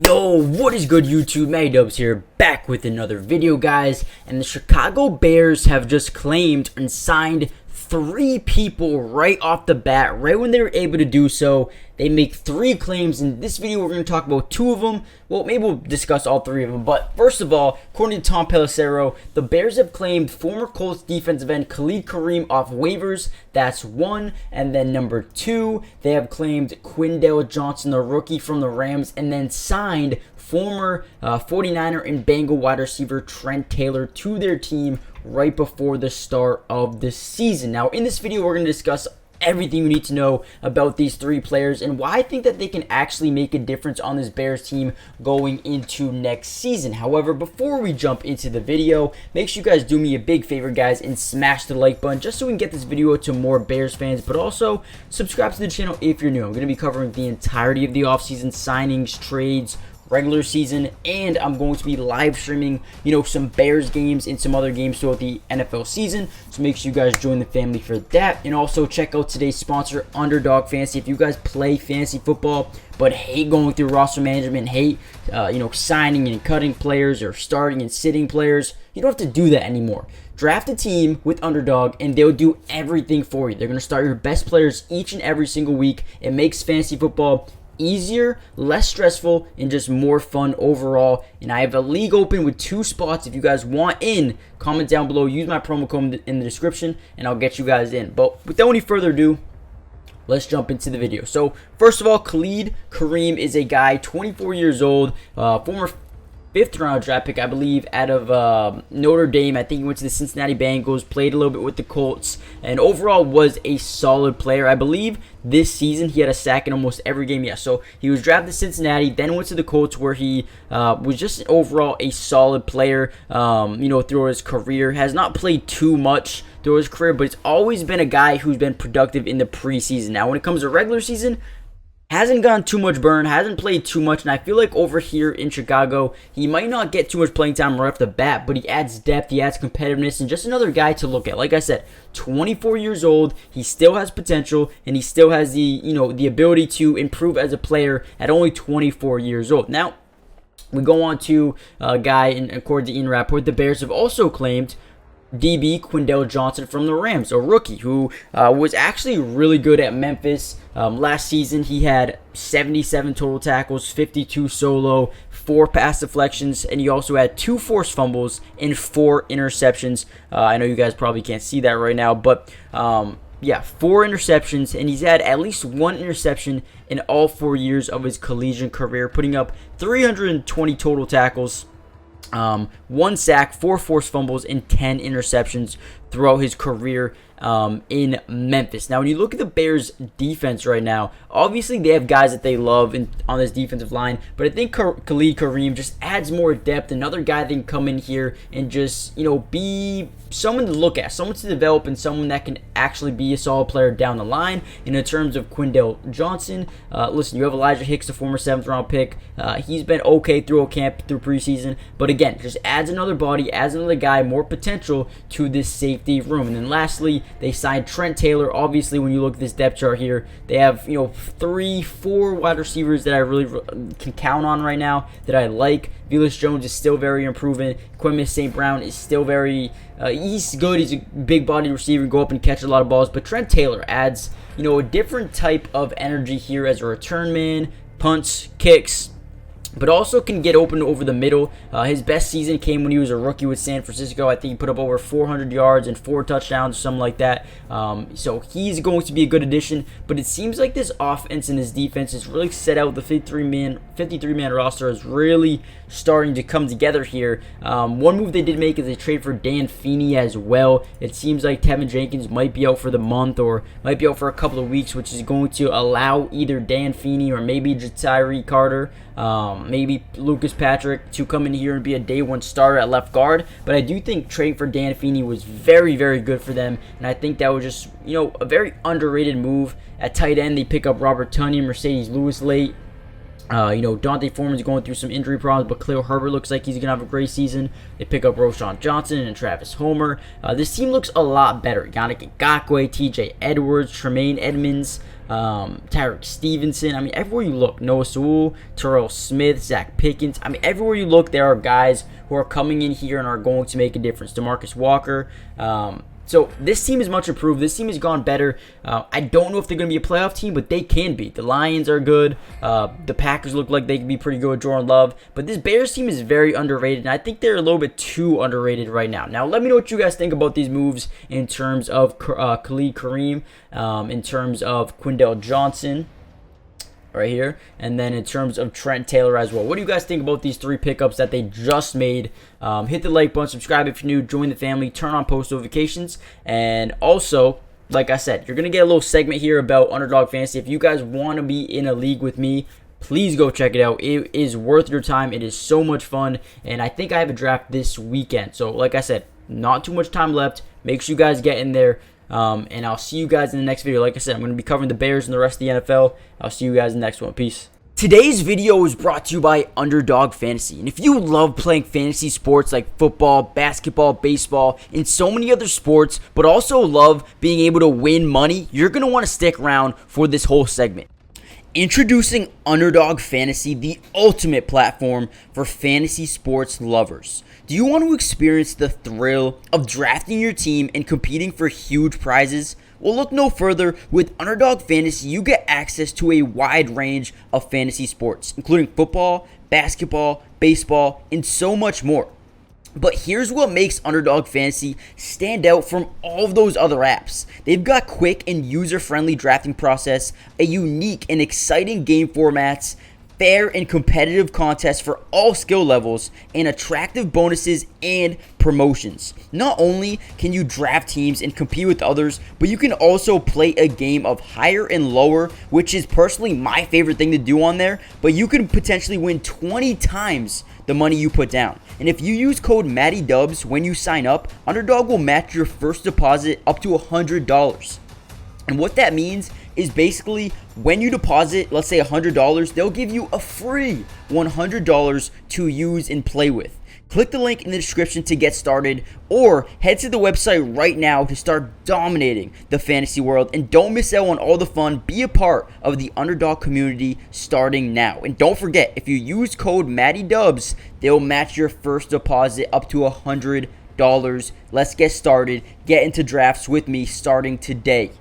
Yo, what is good YouTube? Matty Dubs here, back with another video, guys. And the Chicago Bears have just claimed and signed 3 people right off the bat, right when they were able to do so. They make 3 claims. In this video, we're going to talk about 2 of them. Well, maybe we'll discuss all 3 of them. But first of all, according to Tom Pelissero, the Bears have claimed former Colts defensive end Khalid Kareem off waivers. That's 1. And then number 2, they have claimed Quindale Johnson, the rookie from the Rams, and then signed former 49er and Bengal wide receiver Trent Taylor to their team right before the start of the season. Now, in this video, we're going to discuss everything you need to know about these 3 players and why I think that they can actually make a difference on this Bears team going into next season. However, before we jump into the video, make sure you guys do me a big favor, guys, and smash the like button just so we can get this video to more Bears fans, but also subscribe to the channel if you're new. I'm going to be covering the entirety of the offseason, signings, trades, regular season, and I'm going to be live streaming, some Bears games and some other games throughout the NFL season. So make sure you guys join the family for that. And also check out today's sponsor, Underdog Fantasy. If you guys play fantasy football but hate going through roster management, hate signing and cutting players or starting and sitting players, you don't have to do that anymore. Draft a team with Underdog and they'll do everything for you. They're going to start your best players each and every single week. It makes fantasy football easier, less stressful, and just more fun overall. And I have a league open with 2 spots. If you guys want in, comment down below, use my promo code in the description, and I'll get you guys in. But without any further ado, let's jump into the video. So first of all, Khalid Kareem is a guy, 24 years old, former 5th round draft pick, I believe, out of Notre Dame. I think he went to the Cincinnati Bengals, played a little bit with the Colts, and overall was a solid player. I believe this season he had a sack in almost every game. Yeah, so he was drafted to Cincinnati, then went to the Colts, where he was just overall a solid player, throughout his career. Has not played too much throughout his career, but it's always been a guy who's been productive in the preseason. Now, when it comes to regular season, hasn't gotten too much burn, hasn't played too much, and I feel like over here in Chicago, he might not get too much playing time right off the bat, but he adds depth, he adds competitiveness, and just another guy to look at. Like I said, 24 years old, he still has potential, and he still has the ability to improve as a player at only 24 years old. Now, we go on to a guy, and according to Ian Rappaport, the Bears have also claimed DB Quindale Johnson from the Rams, a rookie who was actually really good at Memphis. Last season, he had 77 total tackles, 52 solo, 4 pass deflections, and he also had 2 forced fumbles and 4 interceptions. I know you guys probably can't see that right now, but 4 interceptions, and he's had at least 1 interception in all 4 years of his collegiate career, putting up 320 total tackles, 1 sack, 4 forced fumbles, and 10 interceptions throughout his career in Memphis. Now, when you look at the Bears' defense right now, obviously they have guys that they love on this defensive line, but I think Khalid Kareem just adds more depth. Another guy that can come in here and just, be someone to look at, someone to develop, and someone that can actually be a solid player down the line. And in terms of Quindale Johnson, listen, you have Elijah Hicks, the former 7th round pick. He's been okay through camp, through preseason, but again, just adds another body, adds another guy, more potential to this safety room. And then lastly, they signed Trent Taylor. Obviously, when you look at this depth chart here, they have 3, 4 wide receivers that I really can count on right now that I like. Velus Jones is still very improving. Quintus St. Brown is still very he's good. He's a big body receiver, go up and catch a lot of balls. But Trent Taylor adds a different type of energy here as a return man, punts, kicks, but also can get open over the middle. His best season came when he was a rookie with San Francisco. I think he put up over 400 yards and 4 touchdowns or something like that. So he's going to be a good addition. But it seems like this offense and this defense is really set out. The 53-man roster is really starting to come together here. One move they did make is they trade for Dan Feeney as well. It seems like Tevin Jenkins might be out for the month or might be out for a couple of weeks, which is going to allow either Dan Feeney or maybe Ja'Tyre Carter, maybe Lucas Patrick to come in here and be a day 1 starter at left guard. But I do think trading for Dan Feeney was very, very good for them, and I think that was just a very underrated move. At tight end, they pick up Robert Tonyan, Mercedes Lewis late. Dante Foreman's going through some injury problems, but Khalil Herbert looks like he's going to have a great season. They pick up Roschon Johnson and Travis Homer. This team looks a lot better. Yannick Ngakoue, TJ Edwards, Tremaine Edmonds, Tyreek Stevenson. I mean, everywhere you look, Noah Sewell, Terrell Smith, Zach Pickens. I mean, everywhere you look, there are guys who are coming in here and are going to make a difference. DeMarcus Walker. So this team is much improved. This team has gone better. I don't know if they're going to be a playoff team, but they can be. The Lions are good. The Packers look like they can be pretty good with Jordan Love. But this Bears team is very underrated, and I think they're a little bit too underrated right now. Now, let me know what you guys think about these moves in terms of Khalid Kareem, in terms of Quindell Johnson right here, and then in terms of Trent Taylor as well. What do you guys think about these 3 pickups that they just made? Hit the like button, subscribe if you're new, join the family, turn on post notifications, and also, like I said, you're going to get a little segment here about Underdog Fantasy. If you guys want to be in a league with me, please go check it out. It is worth your time. It is so much fun, and I think I have a draft this weekend. So, like I said, not too much time left. Make sure you guys get in there. And I'll see you guys in the next video. Like I said, I'm going to be covering the Bears and the rest of the NFL. I'll see you guys in the next one. Peace. Today's video is brought to you by Underdog Fantasy. And if you love playing fantasy sports like football, basketball, baseball, and so many other sports, but also love being able to win money, you're going to want to stick around for this whole segment. Introducing Underdog Fantasy, the ultimate platform for fantasy sports lovers. Do you want to experience the thrill of drafting your team and competing for huge prizes? Well, look no further. With Underdog Fantasy, you get access to a wide range of fantasy sports, including football, basketball, baseball, and so much more. But here's what makes Underdog Fantasy stand out from all of those other apps. They've got quick and user-friendly drafting process, a unique and exciting game formats, fair and competitive contests for all skill levels, and attractive bonuses and promotions. Not only can you draft teams and compete with others, but you can also play a game of higher and lower, which is personally my favorite thing to do on there, but you can potentially win 20 times the money you put down. And if you use code MattyDubs when you sign up, Underdog will match your first deposit up to $100. And what that means is basically when you deposit, let's say $100, they'll give you a free $100 to use and play with. Click the link in the description to get started, or head to the website right now to start dominating the fantasy world. And don't miss out on all the fun. Be a part of the Underdog community starting now. And don't forget, if you use code MattyDubs, they'll match your first deposit up to $100. Let's get started. Get into drafts with me starting today.